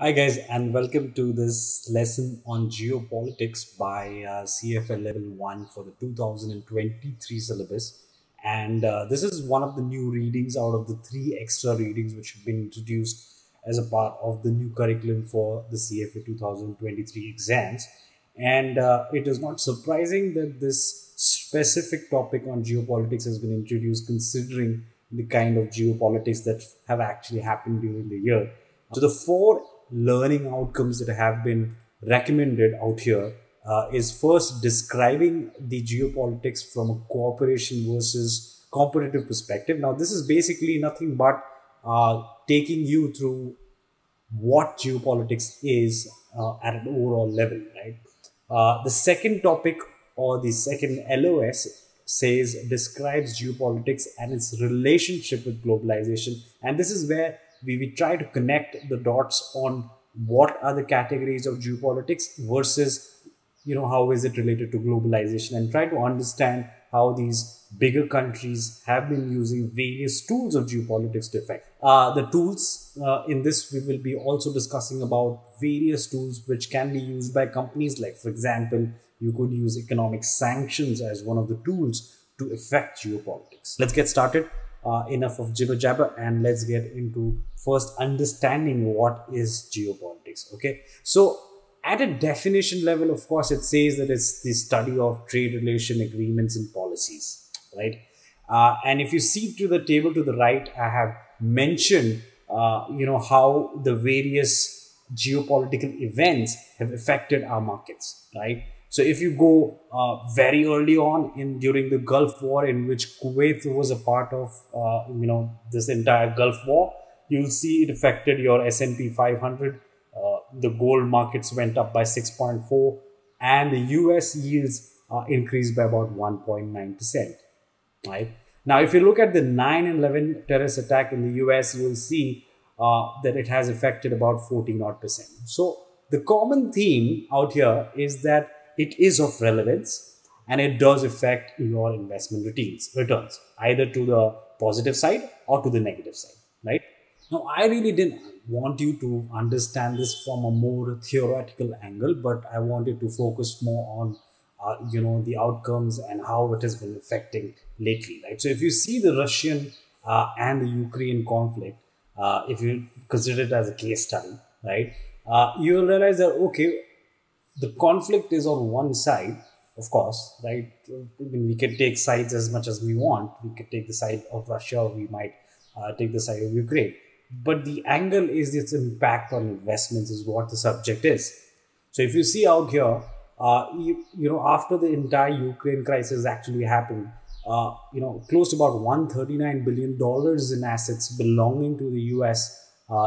Hi guys, and welcome to this lesson on geopolitics by CFL Level 1 for the 2023 syllabus. And this is one of the new readings out of the three extra readings which have been introduced as a part of the new curriculum for the CFA 2023 exams. And it is not surprising that this specific topic on geopolitics has been introduced, considering the kind of geopolitics that have actually happened during the year. So the four learning outcomes that have been recommended out here is first describing the geopolitics from a cooperation versus competitive perspective. Now, this is basically nothing but taking you through what geopolitics is at an overall level, right? The second topic, or the second LOS, says describes geopolitics and its relationship with globalization. And this is where we try to connect the dots on what are the categories of geopolitics versus how is it related to globalization, and try to understand how these bigger countries have been using various tools of geopolitics to affect the tools. In this, we will be also discussing about various tools which can be used by companies. Like, for example, you could use economic sanctions as one of the tools to affect geopolitics. Let's get started. Enough of jibber jabber, and let's get into first understanding what is geopolitics. Okay, so at a definition level, of course, it says that it's the study of trade relation agreements and policies, right? And if you see to the table to the right, I have mentioned how the various geopolitical events have affected our markets, right? So if you go very early on during the Gulf War, in which Kuwait was a part of this entire Gulf War, you'll see it affected your S&P 500. The gold markets went up by 6.4, and the US yields increased by about 1.9%. Right now, if you look at the 9/11 terrorist attack in the US, you will see that it has affected about 14%. So the common theme out here is that it is of relevance, and it does affect your investment returns, either to the positive side or to the negative side, right? Now, I really didn't want you to understand this from a more theoretical angle, but I wanted to focus more on the outcomes and how it has been affecting lately, right? So if you see the Russian and the Ukraine conflict, if you consider it as a case study, right, you will realize that, okay, the conflict is on one side, of course, right? We can take sides as much as we want. We could take the side of Russia, or we might take the side of Ukraine. But the angle is its impact on investments is what the subject is. So if you see out here, after the entire Ukraine crisis actually happened, close to about $139 billion in assets belonging to the US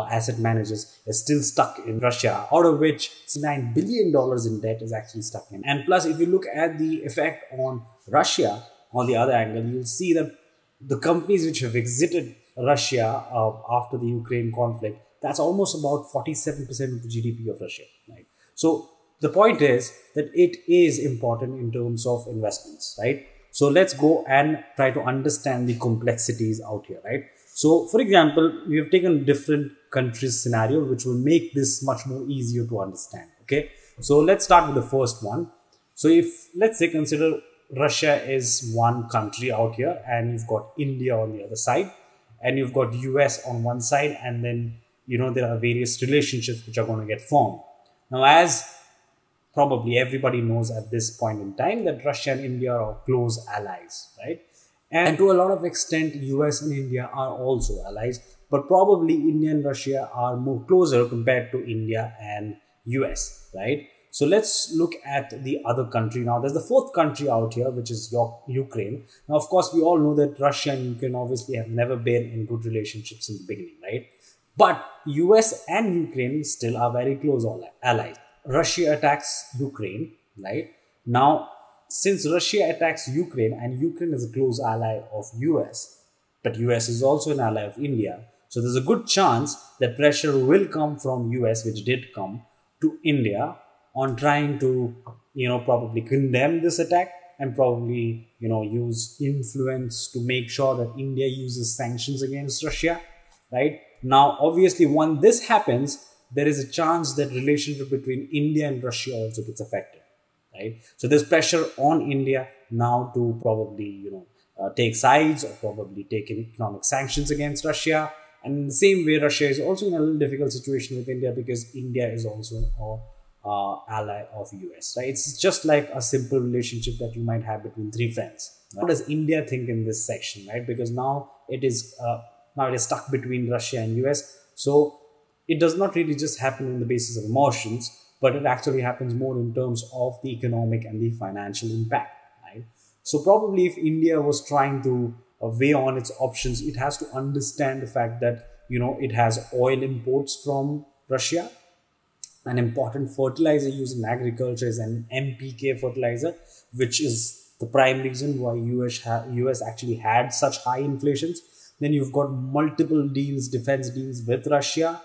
asset managers is still stuck in Russia, out of which $9 billion in debt is actually stuck in. And plus, if you look at the effect on Russia, on the other angle, you'll see that the companies which have exited Russia after the Ukraine conflict, that's almost about 47% of the GDP of Russia, right? So the point is that it is important in terms of investments, right? So let's go and try to understand the complexities out here, right? So, for example, we have taken different countries' scenario, which will make this much more easier to understand. Okay, so let's start with the first one. So, if let's say consider Russia is one country out here, and you've got India on the other side, and you've got US on one side, and then there are various relationships which are going to get formed. Now, as probably everybody knows at this point in time, that Russia and India are close allies, right? And to a lot of extent, US and India are also allies, but probably India and Russia are more closer compared to India and US, right? So let's look at the other country now. There's the fourth country out here, which is Ukraine. Now, of course, we all know that Russia and Ukraine obviously have never been in good relationships in the beginning, right? But US and Ukraine still are very close allies. Russia attacks Ukraine, right? Now, since Russia attacks Ukraine, and Ukraine is a close ally of US, but US is also an ally of India, so there's a good chance that pressure will come from US, which did come, to India on trying to, probably condemn this attack, and probably, use influence to make sure that India uses sanctions against Russia, right? Now, obviously, when this happens, there is a chance that relationship between India and Russia also gets affected, right? So there's pressure on India now to probably, take sides or probably take economic sanctions against Russia. And in the same way, Russia is also in a little difficult situation with India because India is also a ally of US, right? It's just like a simple relationship that you might have between three friends. What does India think in this section, right? Because now it is stuck between Russia and US. So it does not really just happen on the basis of emotions, but it actually happens more in terms of the economic and the financial impact, right? So probably if India was trying to weigh on its options, it has to understand the fact that, it has oil imports from Russia. An important fertilizer used in agriculture is an NPK fertilizer, which is the prime reason why US actually had such high inflations. Then you've got multiple deals, defense deals with Russia,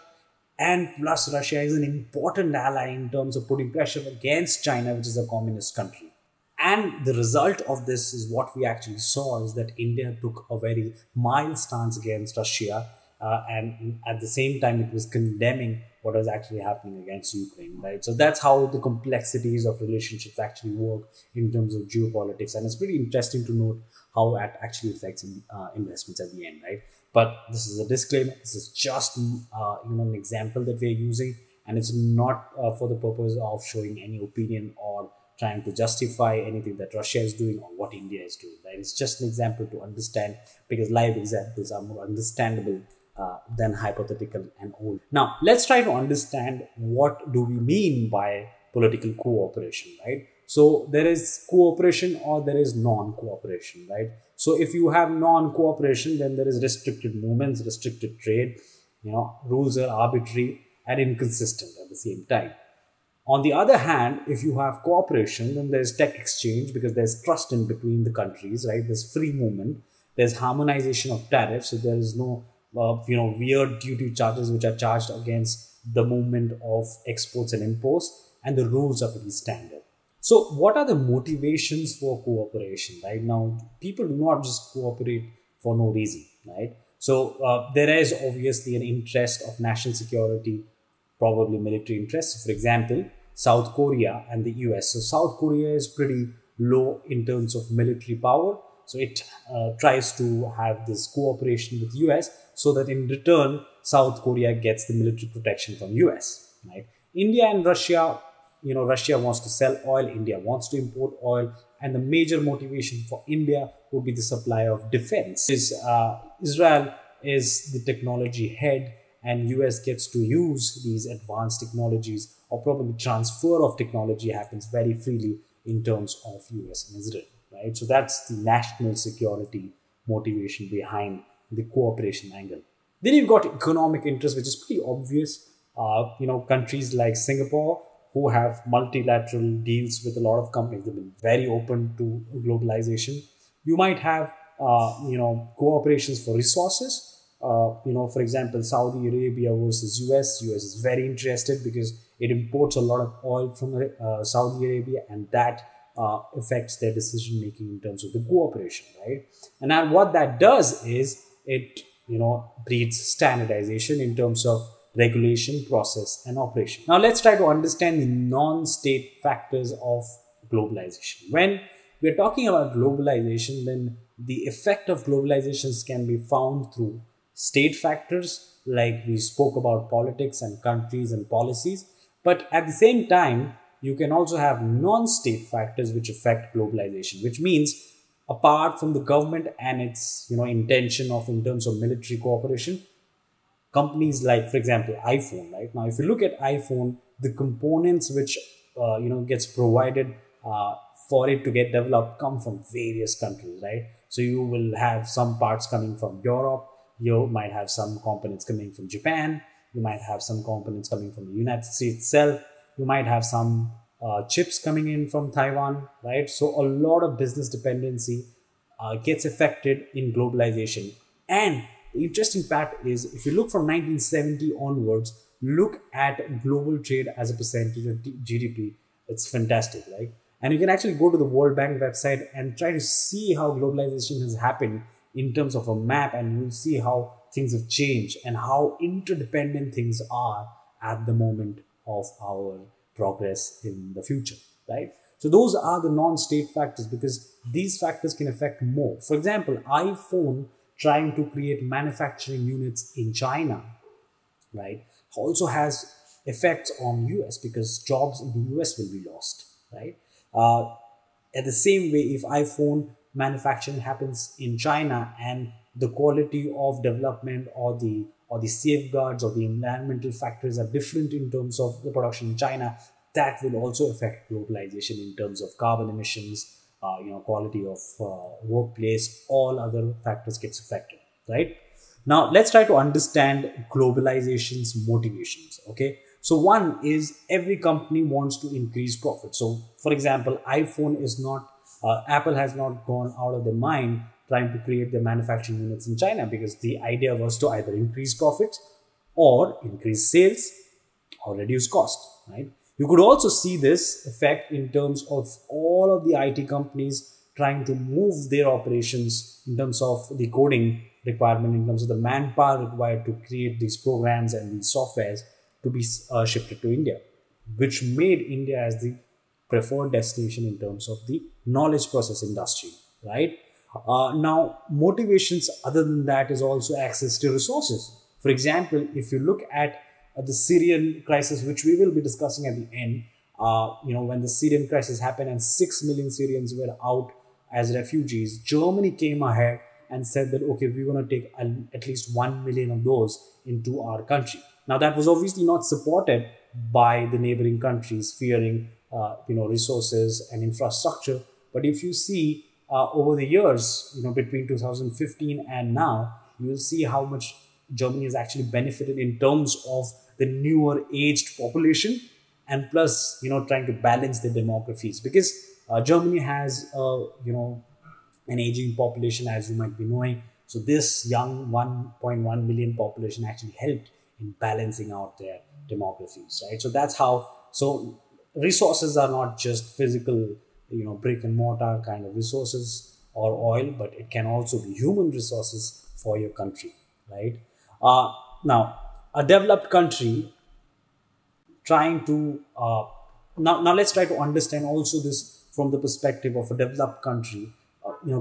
and plus Russia is an important ally in terms of putting pressure against China, which is a communist country. And the result of this is what we actually saw is that India took a very mild stance against Russia, and at the same time it was condemning what was actually happening against Ukraine, right? So that's how the complexities of relationships actually work in terms of geopolitics, and it's pretty interesting to note how that actually affects investments at the end, right? But this is a disclaimer. This is just an example that we're using, and it's not for the purpose of showing any opinion or trying to justify anything that Russia is doing or what India is doing, right? It's just an example to understand, because live examples are more understandable than hypothetical and old. Now, let's try to understand what do we mean by political cooperation, right? So there is cooperation or there is non-cooperation, right? So if you have non-cooperation, then there is restricted movements, restricted trade, rules are arbitrary and inconsistent at the same time. On the other hand, if you have cooperation, then there's tech exchange because there's trust in between the countries, right? There's free movement, there's harmonization of tariffs, so there is no weird duty charges which are charged against the movement of exports and imports, and the rules are pretty standard. So what are the motivations for cooperation, right? Now, people do not just cooperate for no reason, right? So there is obviously an interest of national security, probably military interests. For example, South Korea and the US. So South Korea is pretty low in terms of military power. So it tries to have this cooperation with US so that in return, South Korea gets the military protection from US, right? India and Russia, Russia wants to sell oil, India wants to import oil, and the major motivation for India would be the supply of defense. Israel is the technology head, and US gets to use these advanced technologies, or probably transfer of technology happens very freely in terms of US and Israel, right? So that's the national security motivation behind the cooperation angle. Then you've got economic interest, which is pretty obvious. Countries like Singapore, who have multilateral deals with a lot of companies, they've been very open to globalization. You might have, cooperations for resources. For example, Saudi Arabia versus US. US is very interested because it imports a lot of oil from Saudi Arabia, and that affects their decision making in terms of the cooperation, right? And now what that does is it, breeds standardization in terms of regulation, process, and operation. Now let's try to understand the non-state factors of globalization. When we're talking about globalization, then the effect of globalizations can be found through state factors, like we spoke about politics and countries and policies. But at the same time, you can also have non-state factors which affect globalization, which means apart from the government and its intention of in terms of military cooperation, companies like, for example, iPhone, right? Now, if you look at iPhone, the components which gets provided for it to get developed come from various countries, right? So you will have some parts coming from Europe, you might have some components coming from Japan, you might have some components coming from the United States itself, you might have some chips coming in from Taiwan, right? So a lot of business dependency gets affected in globalization. And the interesting part is, if you look from 1970 onwards, look at global trade as a percentage of GDP. It's fantastic, right? And you can actually go to the World Bank website and try to see how globalization has happened in terms of a map, and you'll see how things have changed and how interdependent things are at the moment of our progress in the future, right? So those are the non-state factors, because these factors can affect more. For example, iPhone trying to create manufacturing units in China, right, also has effects on US, because jobs in the US will be lost, right? Uh, at the same way, if iPhone manufacturing happens in China and the quality of development or the safeguards or the environmental factors are different in terms of the production in China, that will also affect globalization in terms of carbon emissions, quality of workplace, all other factors gets affected, right? Now, let's try to understand globalization's motivations. Okay. So, one is every company wants to increase profit. So, for example, Apple has not gone out of their mind trying to create their manufacturing units in China, because the idea was to either increase profits or increase sales or reduce cost, right? You could also see this effect in terms of all of the IT companies trying to move their operations in terms of the coding requirement, in terms of the manpower required to create these programs and these softwares to be shifted to India, which made India as the preferred destination in terms of the knowledge process industry, right? Now, motivations other than that is also access to resources. For example, if you look at the Syrian crisis, which we will be discussing at the end, when the Syrian crisis happened and 6 million Syrians were out as refugees, Germany came ahead and said that, okay, we're going to take at least 1 million of those into our country. Now, that was obviously not supported by the neighboring countries, fearing resources and infrastructure. But if you see over the years, between 2015 and now, you will see how much Germany has actually benefited in terms of the newer aged population, and plus, trying to balance the demographies, because Germany has, an aging population, as you might be knowing. So this young 1.1 million population actually helped in balancing out their demographies, right? So that's how. So resources are not just physical, brick and mortar kind of resources or oil, but it can also be human resources for your country, right? Now, a developed country trying to now let's try to understand also this from the perspective of a developed country,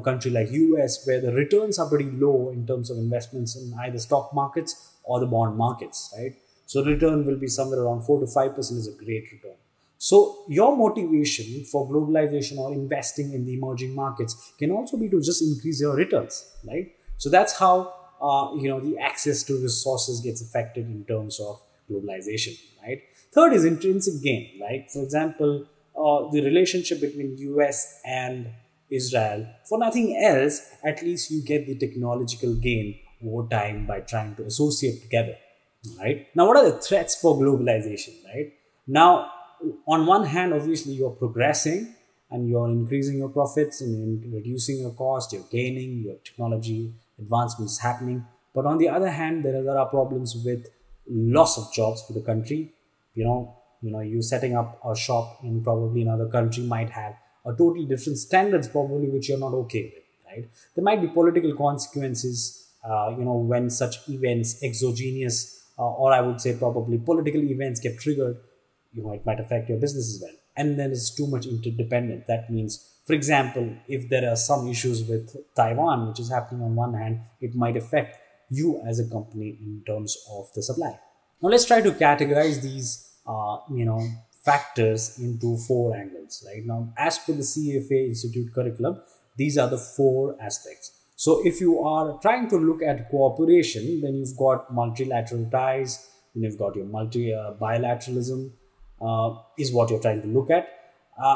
country like US, where the returns are pretty low in terms of investments in either stock markets or the bond markets, right? So return will be somewhere around 4 to 5% is a great return. So your motivation for globalization or investing in the emerging markets can also be to just increase your returns, right? So that's how the access to resources gets affected in terms of globalization, right? Third is intrinsic gain. Like, for example, the relationship between US and Israel. For nothing else, at least you get the technological gain over time by trying to associate together, right? Now, what are the threats for globalization, right? Now, on one hand, obviously, you're progressing and you're increasing your profits and you're reducing your cost, you're gaining, your technology advancements happening. But on the other hand, there are problems with loss of jobs for the country. You setting up a shop in probably another country might have a totally different standards, probably, which you're not okay with, right? There might be political consequences, when such events, exogenous, or I would say probably political events get triggered. It might affect your business as well. And then it's too much interdependent. That means, for example, if there are some issues with Taiwan, which is happening on one hand, it might affect you as a company in terms of the supply. Now, let's try to categorize these, factors into 4 angles, right? Now, as per the CFA Institute curriculum, these are the 4 aspects. So if you are trying to look at cooperation, then you've got multilateral ties, then you've got your bilateralism, is what you're trying to look at.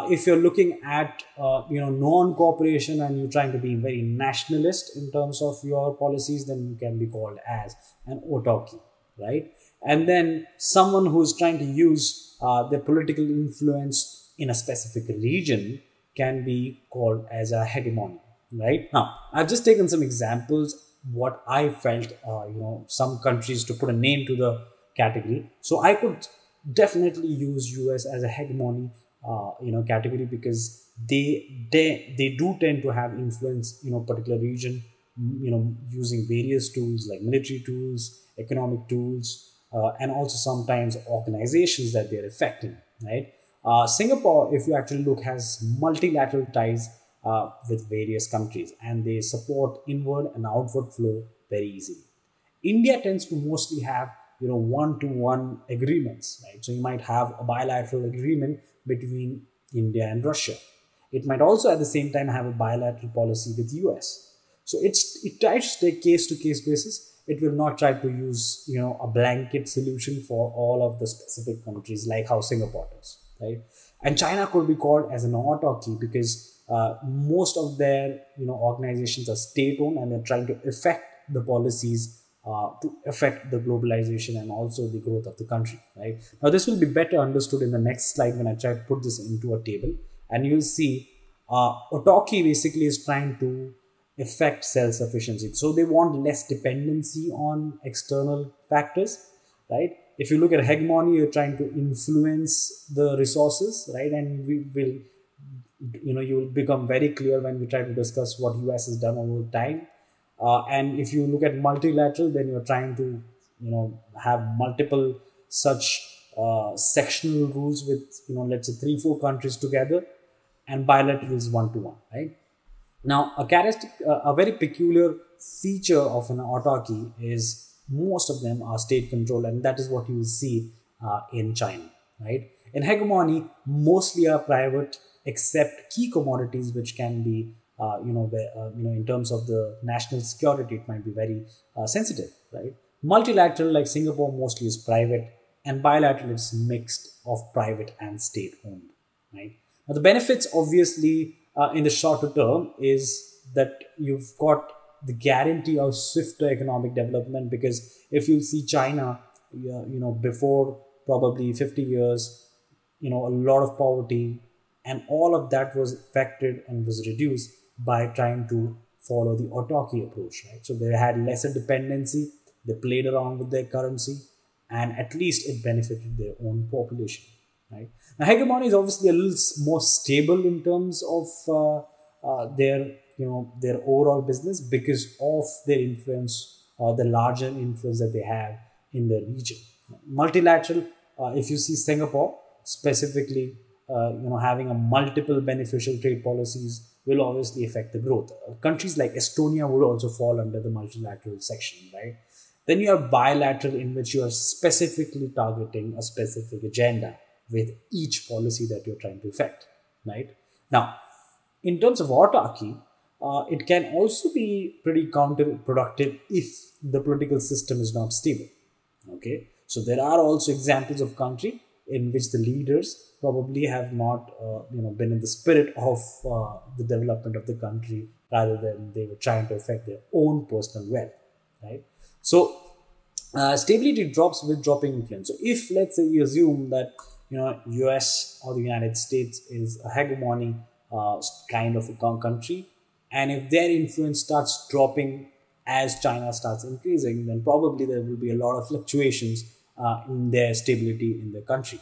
If you're looking at non-cooperation and you're trying to be very nationalist in terms of your policies, then you can be called as an autarky, right? And then someone who is trying to use their political influence in a specific region can be called as a hegemony, right? Now, I've just taken some examples what I felt, some countries to put a name to the category. So I could definitely use US as a hegemony, category, because they do tend to have influence, particular region, using various tools like military tools, economic tools, and also sometimes organizations that they're affecting, right? Singapore, if you actually look, has multilateral ties with various countries, and they support inward and outward flow very easily. India tends to mostly have one-to-one agreements, right? So you might have a bilateral agreement between India and Russia. It might also at the same time have a bilateral policy with US. So it tries to take case to case basis. It will not try to use a blanket solution for all of the specific countries like how Singapore does, right? And China could be called as an autarky because most of their organizations are state owned, and they're trying to affect the policies to affect the globalization and also the growth of the country, right? Now, this will be better understood in the next slide when I try to put this into a table, and you'll see autarky basically is trying to affect self-sufficiency. So they want less dependency on external factors, right? If you look at hegemony, you're trying to influence the resources, right? And we will, you will become very clear when we try to discuss what US has done over time. And if you look at multilateral, then you're trying to have multiple such sectional rules with let's say 3-4 countries together, and bilateral is one-to-one, right? Now, a very peculiar feature of an autarky is most of them are state controlled, and that is what you will see in China, right? In hegemony, mostly are private, except key commodities which can be, in terms of the national security, it might be very sensitive, right? Multilateral, like Singapore, mostly is private, and bilateral is mixed of private and state owned, right? Now, the benefits, obviously, in the shorter term is that you've got the guarantee of swifter economic development, because if you see China, before probably 50 years, a lot of poverty, and all of that was affected and was reduced by trying to follow the autarky approach, right? So they had lesser dependency, they played around with their currency, and at least it benefited their own population, right? Now, hegemony is obviously a little more stable in terms of their overall business because of their influence, or the larger influence that they have in the region. Multilateral, if you see Singapore specifically, having a multiple beneficial trade policies will obviously affect the growth. Countries like Estonia would also fall under the multilateral section, right? Then you have bilateral, in which you are specifically targeting a specific agenda with each policy that you're trying to affect, right? Now, in terms of autarky, it can also be pretty counterproductive if the political system is not stable, okay? So there are also examples of country in which the leaders probably have not been in the spirit of the development of the country, rather than they were trying to affect their own personal wealth, right? So stability drops with dropping influence. So if, let's say, we assume that US or the United States is a hegemony kind of a country, and if their influence starts dropping as China starts increasing, then probably there will be a lot of fluctuations in their stability in the country,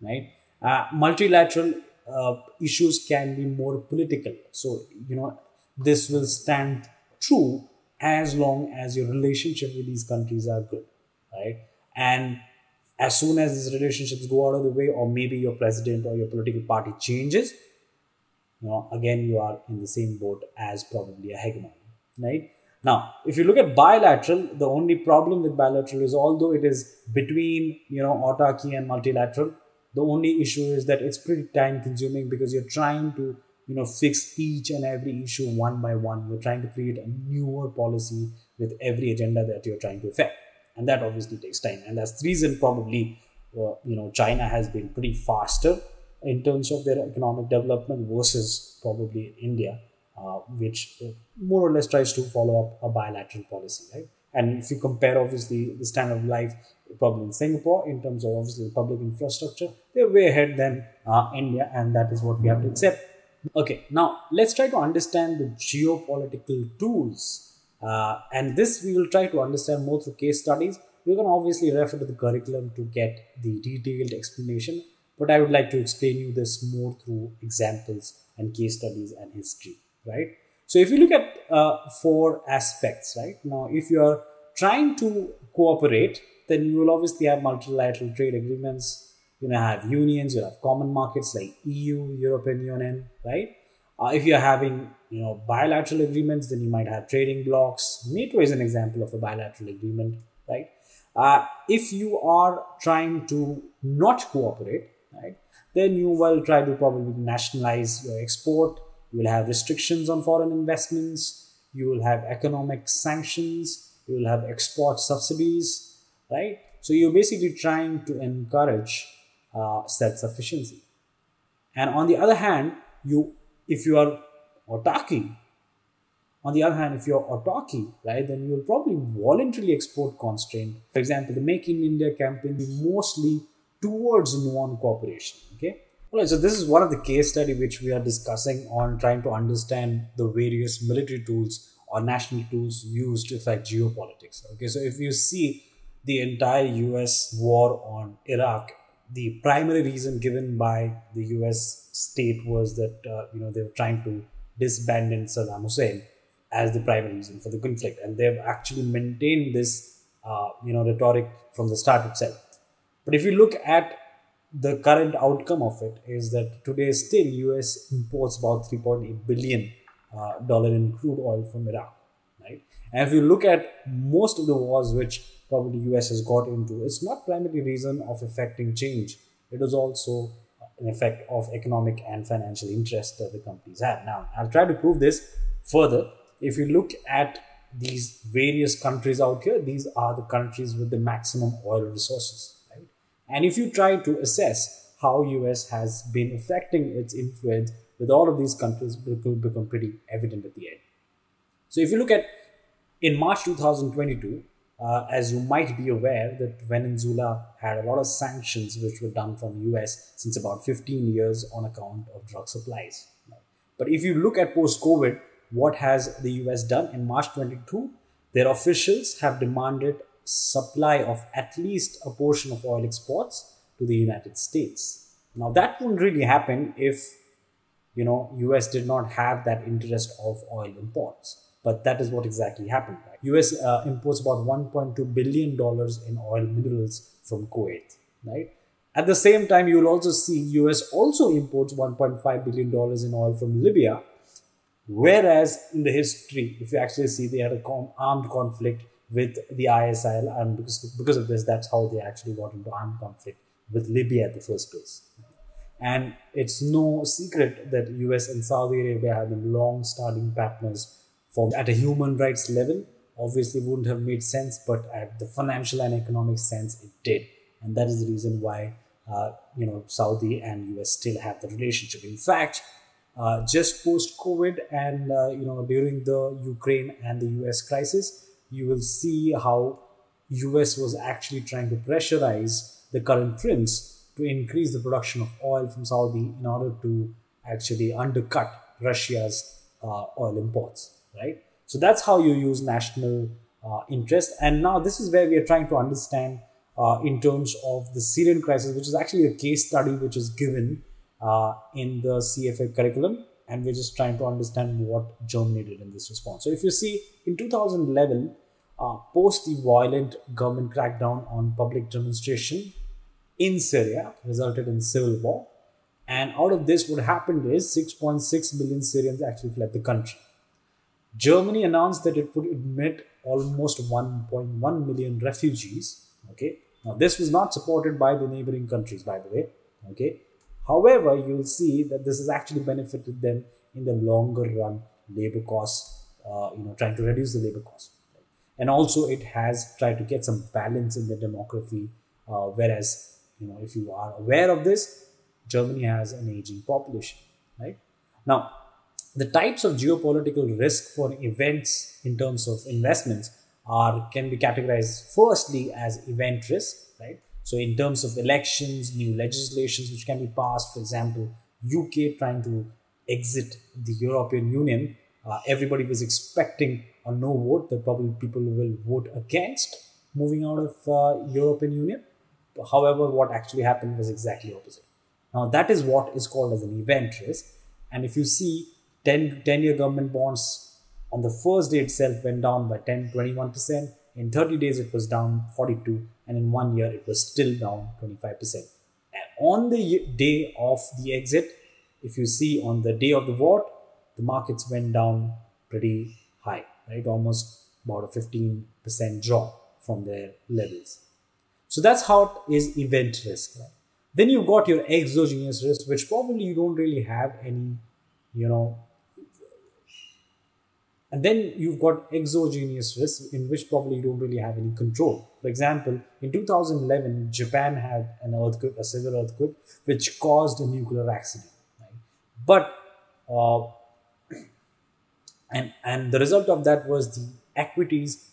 right? Multilateral issues can be more political. So, this will stand true as long as your relationship with these countries are good, right? And as soon as these relationships go out of the way, or maybe your president or your political party changes, again, you are in the same boat as probably a hegemony, right? Now, if you look at bilateral, the only problem with bilateral is, although it is between, autarky and multilateral, the only issue is that it's pretty time consuming, because you're trying to, fix each and every issue one by one. You're trying to create a newer policy with every agenda that you're trying to affect. And that obviously takes time. And that's the reason probably, China has been pretty faster in terms of their economic development versus probably India, which more or less tries to follow up a bilateral policy, right? And if you compare, obviously, the standard of life probably in Singapore in terms of obviously the public infrastructure, they're way ahead than India, and that is what we have to accept. Okay, now let's try to understand the geopolitical tools, and this we will try to understand more through case studies. You can obviously refer to the curriculum to get the detailed explanation, but I would like to explain you this more through examples and case studies and history, right? So if you look at 4 aspects, right? Now, if you are trying to cooperate, then you will obviously have multilateral trade agreements. You know, have unions, you have common markets like EU, European Union, right? If you're having, bilateral agreements, then you might have trading blocks. NATO is an example of a bilateral agreement, right? If you are trying to not cooperate, right, then you will try to probably nationalize your export. You will have restrictions on foreign investments. You will have economic sanctions. You will have export subsidies, right? So you're basically trying to encourage self-sufficiency. And on the other hand, if you are autarky, right, then you'll probably voluntarily export constraint. For example, the Make in India campaign be mostly towards non-cooperation. Okay. All right, so this is one of the case study which we are discussing on trying to understand the various military tools or national tools used to affect geopolitics. Okay, so if you see the entire US war on Iraq, the primary reason given by the US state was that they were trying to disband Saddam Hussein as the primary reason for the conflict, and they've actually maintained this rhetoric from the start itself. But if you look at the current outcome of it, is that today still US imports about $3.8 billion in crude oil from Iraq, right? And if you look at most of the wars which probably US has got into, it's not primarily reason of affecting change. It is also an effect of economic and financial interest that the companies have. Now, I'll try to prove this further. If you look at these various countries out here, these are the countries with the maximum oil resources, right? And if you try to assess how US has been affecting its influence with all of these countries, it will become pretty evident at the end. So if you look at in March 2022, as you might be aware, that Venezuela had a lot of sanctions which were done from US since about 15 years on account of drug supplies. But if you look at post-COVID, what has the US done? In March 22, their officials have demanded supply of at least a portion of oil exports to the United States. Now that wouldn't really happen if US did not have that interest of oil imports. But that is what exactly happened. Right? US imports about $1.2 billion in oil minerals from Kuwait. Right? At the same time, you will also see US also imports $1.5 billion in oil from Libya. Whereas in the history, if you actually see, they had an armed conflict with the ISIL, and because of this, that's how they actually got into armed conflict with Libya at the first place. And it's no secret that US and Saudi Arabia have been long-standing partners. At a human rights level, obviously wouldn't have made sense, but at the financial and economic sense, it did. And that is the reason why, Saudi and US still have the relationship. In fact, just post-COVID and, during the Ukraine and the US crisis, you will see how US was actually trying to pressurize the current prince to increase the production of oil from Saudi in order to actually undercut Russia's oil imports. Right? So that's how you use national interest. And now this is where we are trying to understand in terms of the Syrian crisis, which is actually a case study which is given in the CFA curriculum. And we're just trying to understand what Germany did in this response. So if you see in 2011, post the violent government crackdown on public demonstration in Syria resulted in civil war. And out of this, what happened is 6.6 million Syrians actually fled the country. Germany announced that it would admit almost 1.1 million refugees. Okay. Now, this was not supported by the neighboring countries, by the way. Okay. However, you will see that this has actually benefited them in the longer run labor costs, trying to reduce the labor costs. And also, it has tried to get some balance in the demography. Whereas, if you are aware of this, Germany has an aging population, right? Now, the types of geopolitical risk for events in terms of investments can be categorized firstly as event risk, right? So in terms of elections, new legislations which can be passed, for example, UK trying to exit the European Union, everybody was expecting a no vote, that probably people will vote against moving out of European Union. However, what actually happened was exactly opposite. Now that is what is called as an event risk. And if you see 10-year government bonds on the first day itself went down by 21%. In 30 days, it was down 42, and in 1 year, it was still down 25%. And on the day of the exit, if you see on the day of the vote, the markets went down pretty high, right? Almost about a 15% drop from their levels. So that's how it is event risk. Right? Then you've got your exogenous risk, which probably you don't really have any, you know, and then you've got exogenous risk in which probably you don't really have any control. For example, in 2011, Japan had an earthquake, a severe earthquake, which caused a nuclear accident. Right? But and the result of that was the equities,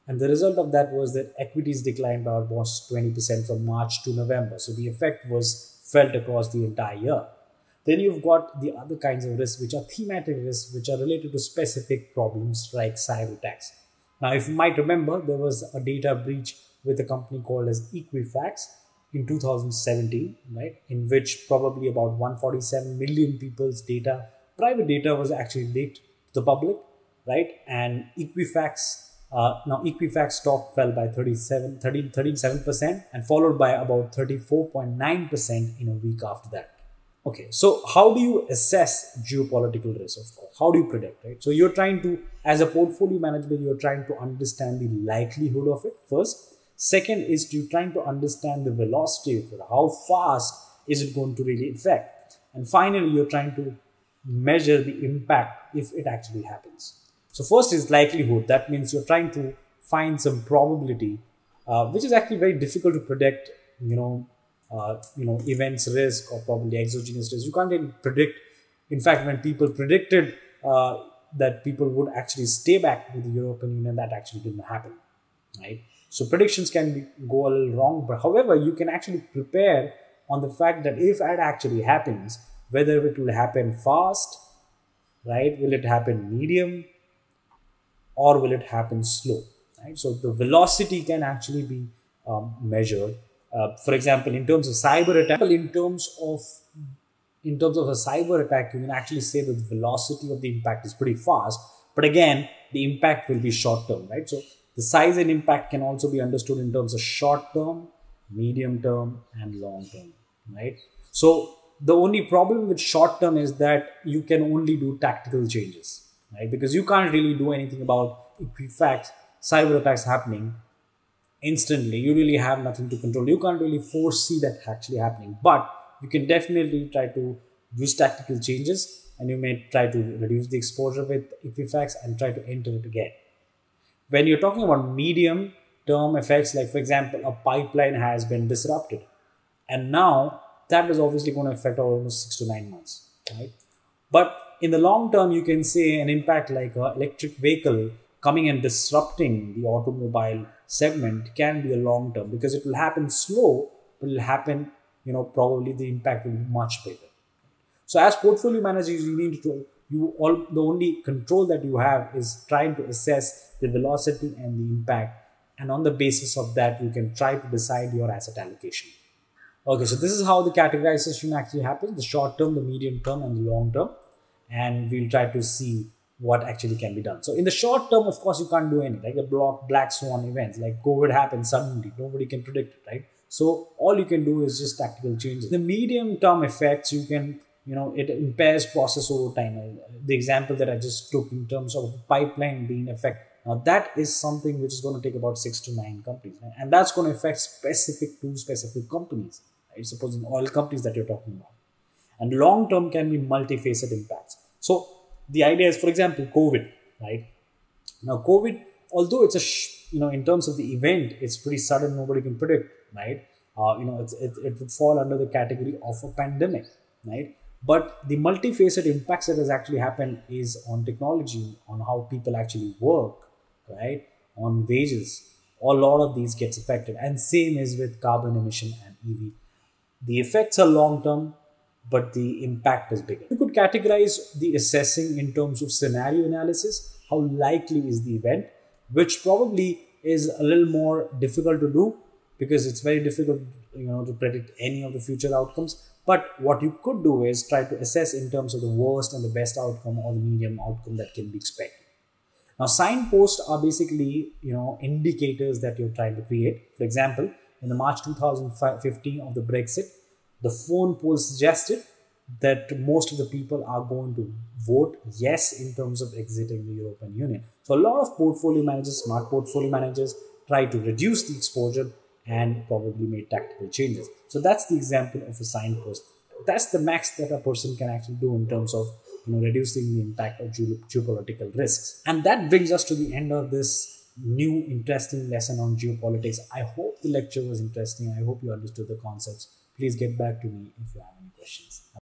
and the result of that was that equities declined by almost 20% from March to November. So the effect was felt across the entire year. Then you've got the other kinds of risks, which are thematic risks, which are related to specific problems like cyber attacks. Now, if you might remember, there was a data breach with a company called as Equifax in 2017, right, in which probably about 147 million people's data, private data, was actually leaked to the public, right? And Equifax stock fell by 37% and followed by about 34.9% in a week after that. Okay, so how do you assess geopolitical risk? Of course, how do you predict, right? So you're trying to, as a portfolio management, you're trying to understand the likelihood of it first. Second is you're trying to understand the velocity of it. How fast is it going to really affect? And finally, you're trying to measure the impact if it actually happens. So first is likelihood. That means you're trying to find some probability, which is actually very difficult to predict, events risk or probably exogenous risk. You can't really predict. In fact, when people predicted that people would actually stay back with the European Union, that actually didn't happen, right? So predictions can go a little wrong, but however, you can actually prepare on the fact that if it actually happens, whether it will happen fast, right? Will it happen medium, or will it happen slow, right? So the velocity can actually be measured. For example, in terms of cyber attack, in terms of a cyber attack, you can actually say that the velocity of the impact is pretty fast, but again, the impact will be short term, right? So the size and impact can also be understood in terms of short term, medium term, and long term, right? So the only problem with short term is that you can only do tactical changes, right? Because you can't really do anything about Equifax cyber attacks happening instantly. You really have nothing to control. You can't really foresee that actually happening, but you can definitely try to use tactical changes, and you may try to reduce the exposure with Equifax and try to enter it again. When you're talking about medium term effects, like for example, a pipeline has been disrupted, and now that is obviously going to affect almost 6 to 9 months, right? But in the long term, you can say an impact like an electric vehicle coming and disrupting the automobile segment can be a long term, because it will happen slow, but it will happen, probably the impact will be much bigger. So as portfolio managers, the only control that you have is trying to assess the velocity and the impact, and on the basis of that, you can try to decide your asset allocation. Okay, so this is how the categorization actually happens: the short term, the medium term, and the long term. And we'll try to see what actually can be done. So in the short term, of course, you can't do anything. Like a black swan events, like COVID happens suddenly, nobody can predict it, right? So all you can do is just tactical changes. The medium term effects, you can, it impairs process over time. The example that I just took in terms of pipeline being affected, now that is something which is going to take about 6 to 9 companies, right? And that's going to affect specific companies, right? Supposing oil companies that you're talking about. And long term can be multifaceted impacts. So the idea is, for example, COVID, right? Now, COVID, although it's in terms of the event, it's pretty sudden, nobody can predict, right? It would fall under the category of a pandemic, right? But the multifaceted impacts that has actually happened is on technology, on how people actually work, right? On wages. A lot of these gets affected. And same is with carbon emission and EV. The effects are long term, but the impact is bigger. You could categorize the assessing in terms of scenario analysis. How likely is the event, which probably is a little more difficult to do, because it's very difficult, to predict any of the future outcomes. But what you could do is try to assess in terms of the worst and the best outcome, or the medium outcome that can be expected. Now, signposts are basically, indicators that you're trying to create. For example, in the March 2015 of the Brexit, the phone poll suggested that most of the people are going to vote yes in terms of exiting the European Union. So a lot of portfolio managers, smart portfolio managers, try to reduce the exposure and probably make tactical changes. So that's the example of a signpost. That's the max that a person can actually do in terms of reducing the impact of geopolitical risks. And that brings us to the end of this new interesting lesson on geopolitics. I hope the lecture was interesting. I hope you understood the concepts. Please get back to me if you have any questions.